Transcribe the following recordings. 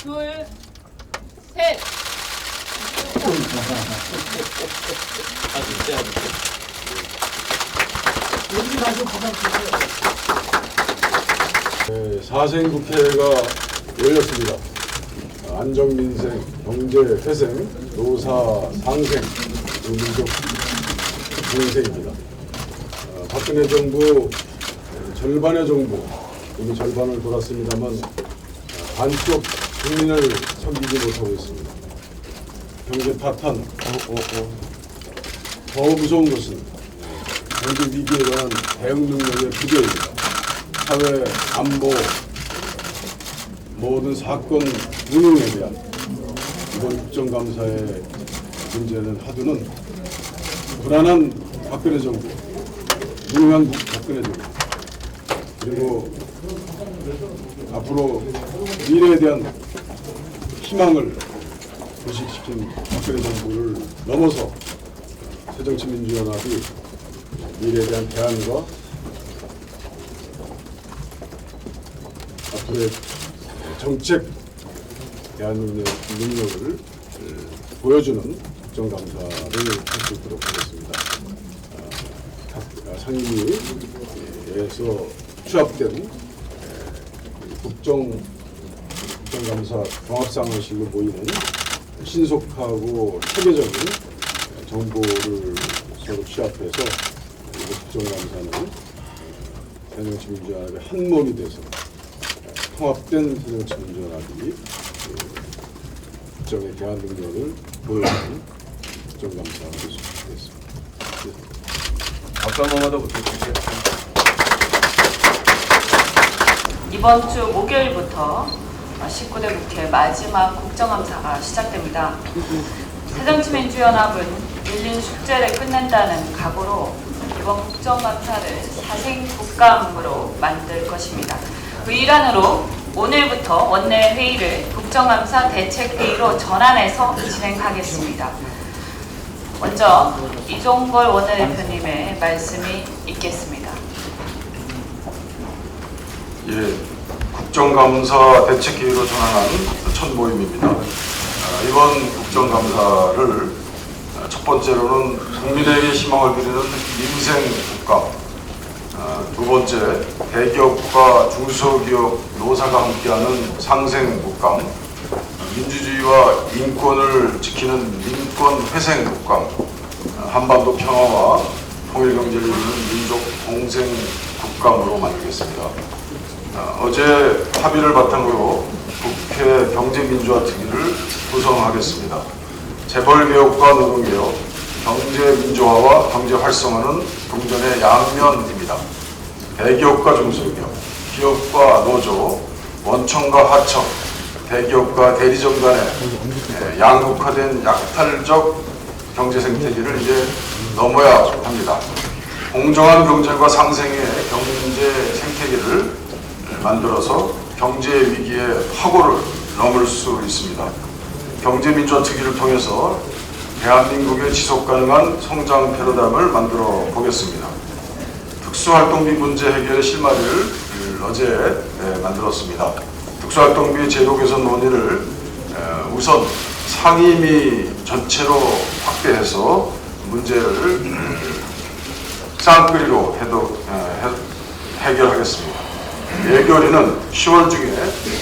둘, 셋. 네, 사생국회가 열렸습니다. 안정민생, 경제회생, 노사 상생, 민족 공생입니다. 박근혜 정부 절반의 정부, 이미 절반을 돌았습니다만 반쪽 국민을 섬기지 못하고 있습니다. 경제 파탄, 더 무서운 것은 경제 위기에 대한 대응 능력의 부재입니다. 사회, 안보, 모든 사건 운영에 대한 이번 국정감사의 문제는 하두는 불안한 박근혜 정부, 무능한 박근혜 정부, 그리고 앞으로 미래에 대한 희망을 부식시킨 박근혜 정부를 넘어서 새정치민주연합이 미래에 대한 대안과 앞으로의 정책 대안 능력을 보여주는 국정감사를 할 수 있도록 하겠습니다. 상임위에서 취합된 국정감사 종합상황실로 모이는 신속하고 체계적인 정보를 서로 취합해서 국정감사는 새정치민주연합의 한 몸이 돼서 통합된 새정치민주연합이 국정에 대한 능력을 보여주는 국정감사가 될 수 있겠습니다. 박사모마다 부탁드립니다. 이번 주 목요일부터 19대 국회 마지막 국정감사가 시작됩니다. 새정치민주연합은 밀린 숙제를 끝낸다는 각오로 이번 국정감사를 사생국감으로 만들 것입니다. 그 일환으로 오늘부터 원내 회의를 국정감사 대책회의로 전환해서 진행하겠습니다. 먼저 이종걸 원내대표님의 말씀이 있겠습니다. 예, 국정감사 대책회의로 전환한 첫 모임입니다. 이번 국정감사를 첫 번째로는 국민에게 희망을 드리는 민생국감, 두 번째 대기업과 중소기업 노사가 함께하는 상생국감, 민주주의와 인권을 지키는 민권회생국감, 한반도 평화와 통일경제를 이루는 민족공생국감으로 만들겠습니다. 어제 합의를 바탕으로 국회 경제민주화특위를 구성하겠습니다. 재벌개혁과 노동개혁, 경제민주화와 경제활성화는 동전의 양면입니다. 대기업과 중소기업, 기업과 노조, 원청과 하청, 대기업과 대리점 간의 양극화된 약탈적 경제 생태계를 이제 넘어야 합니다. 공정한 경제과 상생의 경제 생태계를 만들어서 경제 위기의 화고를 넘을 수 있습니다. 경제민주화특위를 통해서 대한민국의 지속가능한 성장 패러다임을 만들어 보겠습니다. 특수활동비 문제 해결의 실마리를 어제 만들었습니다. 특수활동비 제도 개선 논의를 우선 상임위 전체로 확대해서 문제를 쌍끌이로 해결하겠습니다. 예결위는 10월 중에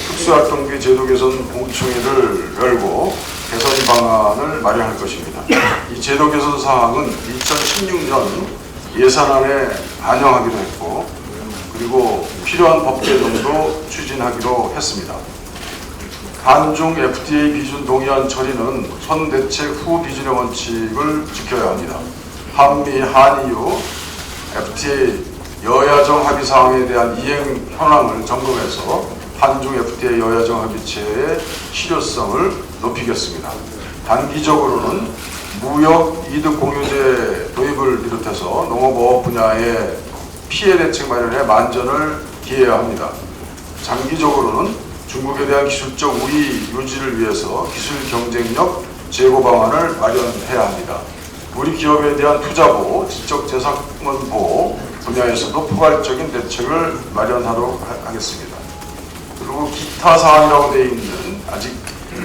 특수활동비 제도 개선 공청회를 열고 개선 방안을 마련할 것입니다. 이 제도 개선 사항은 2016년 예산안에 반영하기로 했고, 그리고 필요한 법 개정도 추진하기로 했습니다. 한중 FTA 비준 동의안 처리는 선 대책 후 비준의 원칙을 지켜야 합니다. 한미, 한EU, FTA 여야정 합의 사항에 대한 이행 현황을 점검해서 한중 FTA 여야정 합의체의 실효성을 높이겠습니다. 단기적으로는 무역 이득 공유제 도입을 비롯해서 농업어업 분야의 피해 대책 마련에 만전을 기해야 합니다. 장기적으로는 중국에 대한 기술적 우위 유지를 위해서 기술 경쟁력 제고 방안을 마련해야 합니다. 우리 기업에 대한 투자 보호, 지적 재산권 보호 분야에서도 포괄적인 대책을 마련하도록 하겠습니다. 그리고 기타 사항이라고 되어 있는 아직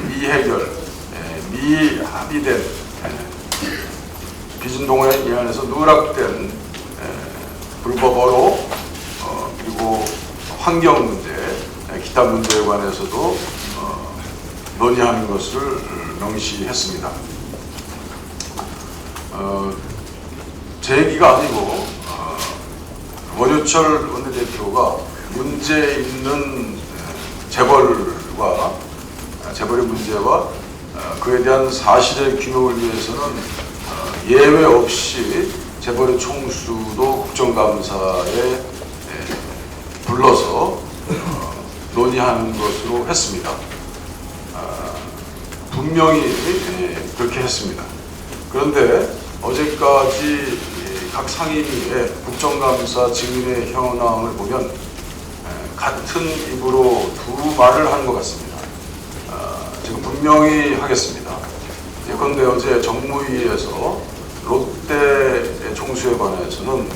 미해결, 미합의된 비준동호회 예안에서 누락된 불법 어록 그리고 환경 문제, 기타 문제에 관해서도 논의하는 것을 명시했습니다. 제 얘기가 아니고 원효철 원내대표가 문제 있는 재벌의 문제와 그에 대한 사실의 규명을 위해서는 예외 없이 재벌의 총수도 국정감사에 불러서 논의하는 것으로 했습니다. 분명히 그렇게 했습니다. 그런데 어제까지 각 상임위의 국정감사 증인의 현황을 보면 같은 입으로 두 말을 하는 것 같습니다. 지금 분명히 하겠습니다. 예컨대 어제 정무위에서 롯데 총수에 관해서는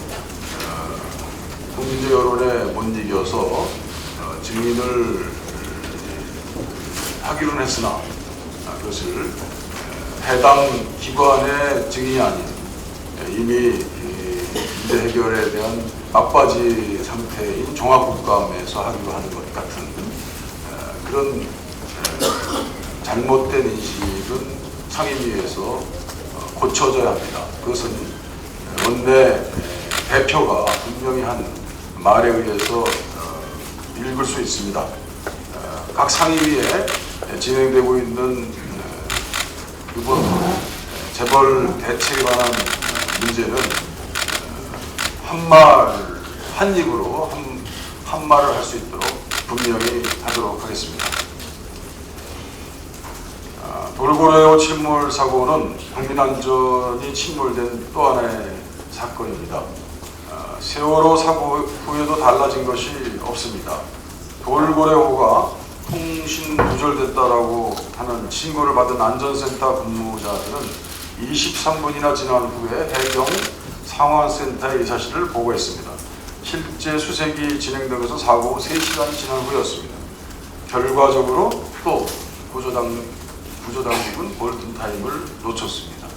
국민적 여론에 못 이겨서 증인을 하기로는 했으나 그것을 해당 기관의 증인이 아닌 이미 문제 해결에 대한 막바지 상태인 종합국감에서 하기로 하는 것 같은 그런 잘못된 인식은 상임위에서 고쳐져야 합니다. 그것은 원내 대표가 분명히 한 말에 의해서 읽을 수 있습니다. 각 상임위에 진행되고 있는 이번 재벌 대책에 관한 문제는 한 입으로 한 말을 할 수 있도록 분명히 하도록 하겠습니다. 돌고래호 침몰 사고는 국민안전이 침몰된 또 하나의 사건입니다. 세월호 사고 후에도 달라진 것이 없습니다. 돌고래호가 통신 누절됐다라고 하는 신고를 받은 안전센터 근무자들은 23분이나 지난 후에 해경 상황센터에 이 사실을 보고했습니다. 실제 수색이 진행된 것은 사고 후 3시간이 지난 후였습니다. 결과적으로 또 구조당국은 골든타임을 놓쳤습니다.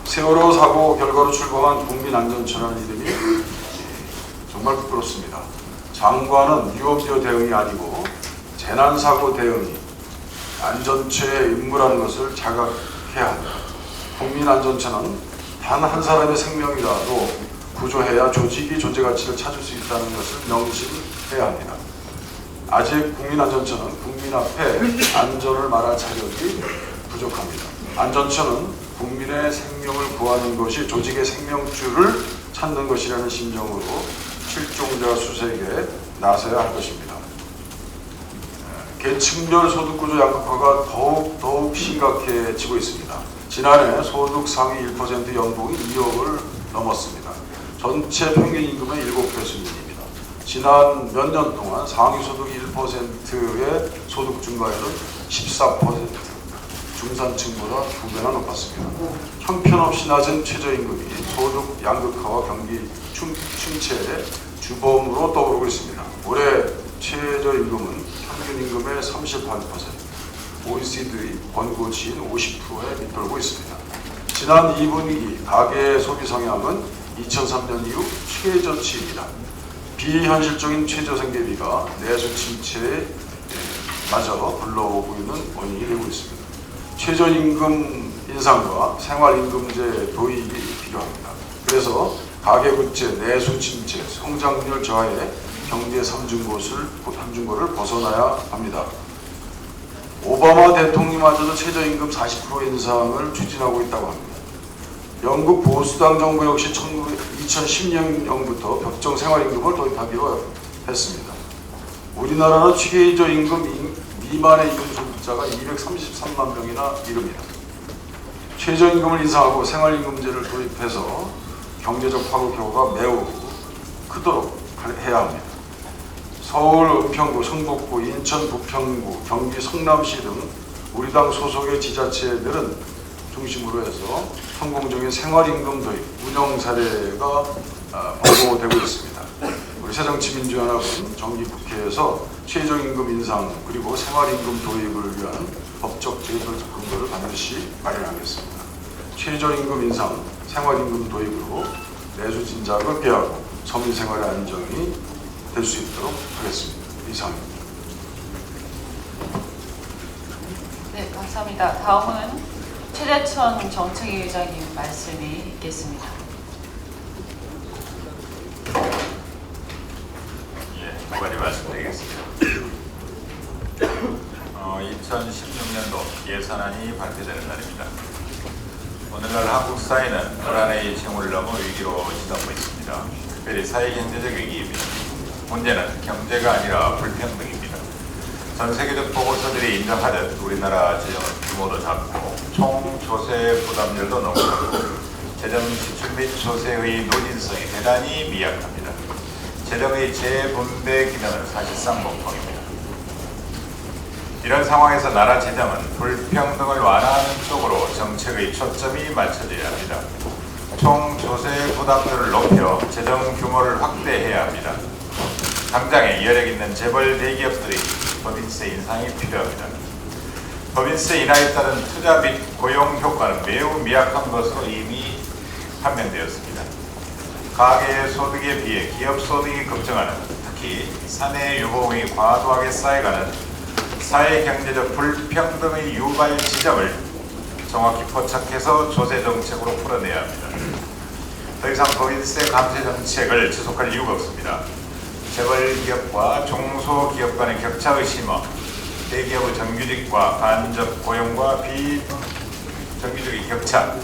세월호 사고 결과로 출범한 국민안전처라는 이름이 정말 부끄럽습니다. 장관은 유업지어 대응이 아니고 재난사고 대응이 안전처의 임무라는 것을 자각해야 합니다. 국민안전처는 단 한 사람의 생명이라도 구조해야 조직이 존재 가치를 찾을 수 있다는 것을 명심해야 합니다. 아직 국민안전처는 국민 앞에 안전을 말할 자격이 부족합니다. 안전처는 국민의 생명을 구하는 것이 조직의 생명줄을 찾는 것이라는 심정으로 실종자 수색에 나서야 할 것입니다. 계층별 소득구조 양극화가 더욱 심각해지고 있습니다. 지난해 소득 상위 1% 연봉이 2억을 넘었습니다. 전체 평균 임금의 7배 수준입니다. 지난 몇 년 동안 상위 소득 1%의 소득 증가율은 14%, 중산층보다 2배나 높았습니다. 형편없이 낮은 최저임금이 소득 양극화와 경기 침체의 주범으로 떠오르고 있습니다. 올해 최저임금은 평균 임금의 38%, OECD 권고치인 50%에 밑돌고 있습니다. 지난 2분기 가계 소비 성향은 2003년 이후 최저치입니다. 비현실적인 최저 생계비가 내수 침체에 마저 불러오고 있는 원인이 되고 있습니다. 최저임금 인상과 생활임금제 도입이 필요합니다. 그래서 가계부채, 내수 침체, 성장률 저하에 경제 삼중고를 벗어나야 합니다. 오바마 대통령마저도 최저임금 40% 인상을 추진하고 있다고 합니다. 영국 보수당 정부 역시 2010년부터 벽정 생활임금을 도입하기로 했습니다. 우리나라는 최저임금 미만의 임금 소득자가 233만 명이나 이릅니다. 최저임금을 인상하고 생활임금제를 도입해서 경제적 파급 효과가 매우 크도록 해야 합니다. 서울 은평구, 성북구, 인천 부평구, 경기 성남시 등 우리 당 소속의 지자체들은 중심으로 해서 성공적인 생활임금 도입 운영 사례가 보고되고 있습니다. 우리 새정치민주연합은 정기국회에서 최저임금 인상 그리고 생활임금 도입을 위한 법적 제도적 근거를 반드시 마련하겠습니다. 최저임금 인상, 생활임금 도입으로 내수 진작을 피하고 서민 생활의 안정이 될 수 있도록 하겠습니다. 이상입니다. 네, 감사합니다. 다음은 최재천 정책위의장님 말씀이 있겠습니다. 두 가지 말씀드리겠습니다. 2016년도 예산안이 발표되는 날입니다. 오늘날 한국 사회는 불안의 징후를 넘어 위기로 치닫고 있습니다. 특별히 사회경제적 위기입니다. 문제는 경제가 아니라 불평등입니다. 전 세계적 보고서들이 인정하듯 우리나라 재정은 규모도 작고 총 조세 부담률도 높고 재정 지출 및 조세의 노진성이 대단히 미약합니다. 재정의 재분배 기능은 사실상 멍청입니다. 이런 상황에서 나라 재정은 불평등을 완화하는 쪽으로 정책의 초점이 맞춰져야 합니다. 총 조세 부담률을 높여 재정 규모를 확대해야 합니다. 당장에 여력 있는 재벌 대기업들의 법인세 인상이 필요합니다. 법인세 인하에 따른 투자 및 고용 효과는 매우 미약한 것으로 이미 판명되었습니다. 가계의 소득에 비해 기업 소득이 급증하는, 특히 사내 유보금이 과도하게 쌓여가는 사회 경제적 불평등의 유발 지점을 정확히 포착해서 조세 정책으로 풀어내야 합니다. 더 이상 법인세 감세 정책을 지속할 이유가 없습니다. 재벌 기업과 중소기업 간의 격차의 심화, 대기업의 정규직과 간접 고용과 비정규직의 격차,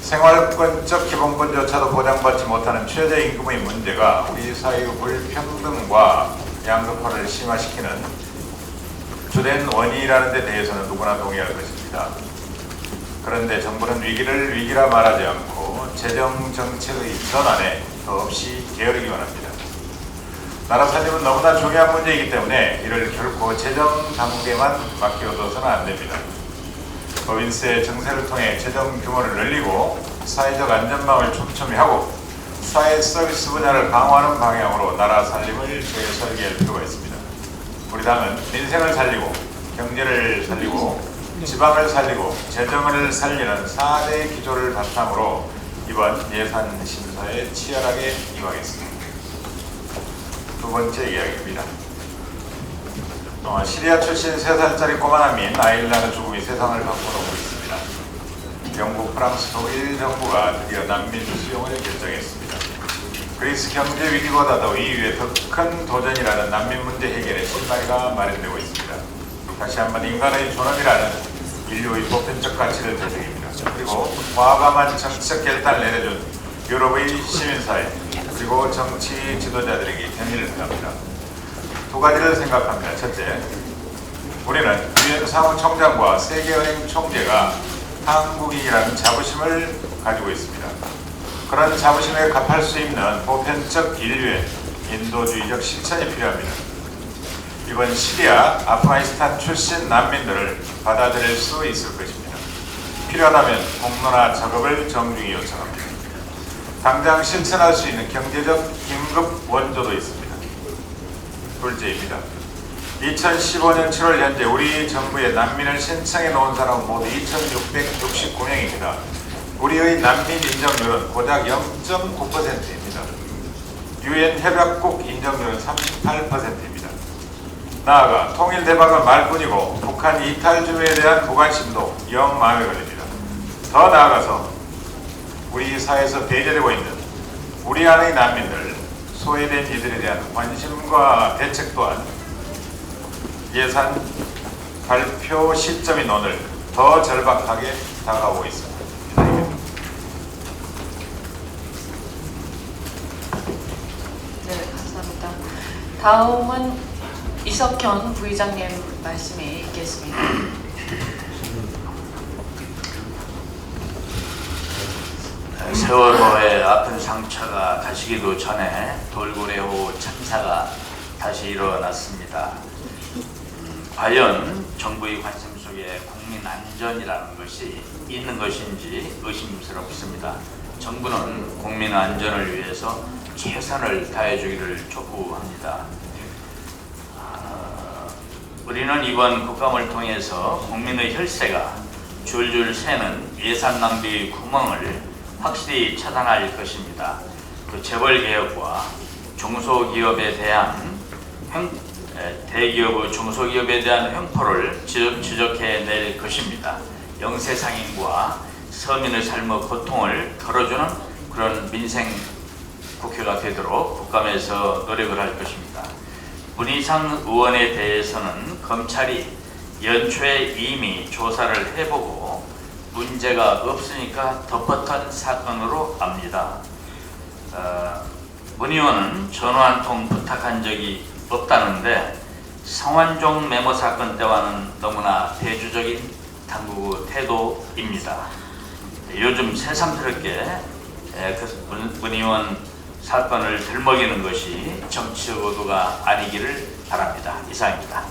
생활권적 기본권조차도 보장받지 못하는 최저임금의 문제가 우리 사회의 불평등과 양극화를 심화시키는 주된 원인이라는 데 대해서는 누구나 동의할 것입니다. 그런데 정부는 위기를 위기라 말하지 않고 재정 정책의 전환에 더없이 게으르기만 합니다. 나라 살림은 너무나 중요한 문제이기 때문에 이를 결코 재정 당국에만 맡겨둬서는 안 됩니다. 법인세 증세를 통해 재정 규모를 늘리고 사회적 안전망을 촘촘히 하고 사회 서비스 분야를 강화하는 방향으로 나라 살림을 재설계할 필요가 있습니다. 우리 당은 민생을 살리고 경제를 살리고 지방을 살리고 재정을 살리는 4대 기조를 바탕으로 이번 예산 심사에 치열하게 임하겠습니다. 두 번째 이야기입니다. 시리아 출신 3살짜리 꼬마 난민 아일라의 죽음이 세상을 바꿔놓고 있습니다. 영국, 프랑스, 독일 정부가 드디어 난민 수용을 결정했습니다. 그리스 경제 위기보다도 이후에 더 큰 도전이라는 난민 문제 해결의 실마리가 마련되고 있습니다. 다시 한번 인간의 존엄이라는 인류의 보편적 가치를 되새깁니다. 그리고 과감한 정치적 결단을 내려준 유럽의 시민사회 그리고 정치 지도자들에게 견인을 표합니다. 두 가지를 생각합니다. 첫째, 우리는 유엔 사무총장과 세계은행 총재가 한국인이라는 자부심을 가지고 있습니다. 그런 자부심에 값할 수 있는 보편적 인류의 인도주의적 실천이 필요합니다. 이번 시리아, 아프가니스탄 출신 난민들을 받아들일 수 있을 것입니다. 필요하다면 공론화 작업을 정중히 요청합니다. 당장 실천할 수 있는 경제적 긴급 원조도 있습니다. 둘째입니다. 2015년 7월 현재 우리 정부에 난민을 신청해 놓은 사람은 모두 2,669명입니다. 우리의 난민 인정률은 고작 0.9%입니다. 유엔 협약국 인정률은 38%입니다. 나아가 통일 대박은 말뿐이고 북한 이탈 주의에 대한 무관심도 영 마음에 걸립니다. 더 나아가서 우리 사회에서 배제되고 있는 우리 안의 난민들, 소외된 이들에 대한 관심과 대책 또한 예산 발표 시점인 오늘 더 절박하게 다가오고 있습니다. 네, 감사합니다. 다음은 이석현 부의장님 말씀이 있겠습니다. 세월호의 아픈 상처가 가시기도 전에 돌고래호 참사가 다시 일어났습니다. 과연 정부의 관심 속에 국민 안전이라는 것이 있는 것인지 의심스럽습니다. 정부는 국민 안전을 위해서 최선을 다해주기를 촉구합니다. 우리는 이번 국감을 통해서 국민의 혈세가 줄줄 새는 예산 낭비 구멍을 확실히 차단할 것입니다. 그 재벌 개혁과 중소기업에 대한 대기업의 중소기업에 대한 횡포를 지적해낼 것입니다. 영세상인과 서민의 삶의 고통을 덜어주는 그런 민생 국회가 되도록 국감에서 노력을 할 것입니다. 문희상 의원에 대해서는 검찰이 연초에 이미 조사를 해보고 문제가 없으니까 덮었던 사건으로 압니다. 문 의원은 전화 한 통 부탁한 적이 없다는데 성완종 메모 사건 때와는 너무나 대조적인 당국의 태도입니다. 요즘 새삼스럽게 문 의원 사건을 들먹이는 것이 정치적 의도가 아니기를 바랍니다. 이상입니다.